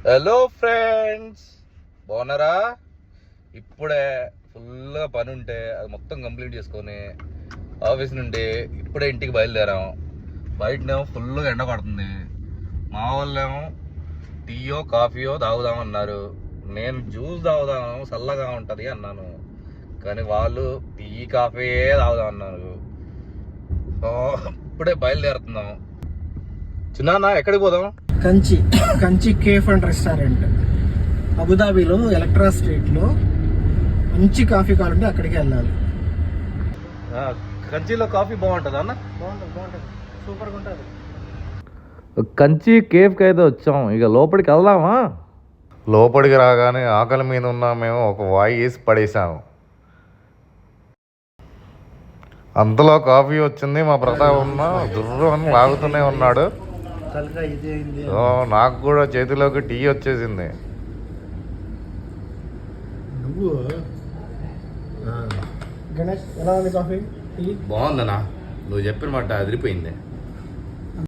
Hello friends, బాగున్నారా? ఇప్పుడే ఫుల్గా పని ఉంటే అది మొత్తం కంప్లీట్ చేసుకొని ఆఫీస్ నుండి ఇప్పుడే ఇంటికి బయలుదేరాం. బయటనేమో ఫుల్గా ఎండ పడుతుంది. మా వాళ్ళేమో టీయో కాఫీయో తాగుదామన్నారు. నేను జ్యూస్ తాగుదాము చల్లగా ఉంటుంది అన్నాను, కానీ వాళ్ళు టీ కాఫీయే తాగుదామన్నారు. ఇప్పుడే బయలుదేరుతున్నాం. చిన్న ఎక్కడికి పోదాం? కంచి కేఫ్ అండ్ రెస్టారెంట్ అబుదాబిలో ఎలక్ట్రా స్ట్రీట్లో. మంచి కాఫీ కావాలంటే అక్కడికి వెళ్ళాలి. కంచిలో కాఫీ బాగుంటుంది అన్న? బాగుంటుంది, సూపర్గా ఉంటుంది. కంచి కేఫ్కి అయితే వచ్చాం, ఇక లోపలికి వెళ్దామా? లోపలికి రాగానే ఆకలి మీద ఉన్నా మేము ఒక వాయి వేసి పడేసాము. అంతలో కాఫీ వచ్చింది. మా ప్రతాప్ ఉన్న దుర్రు అని లాగుతూనే ఉన్నాడు. నాకు కూడా చేతిలోకి టీ వచ్చేసింది. గణేష్ ఎలా ఉంది కాఫీ? బాగుందన్నా, నువ్వు చెప్పిన మాట అదిరిపోయింది.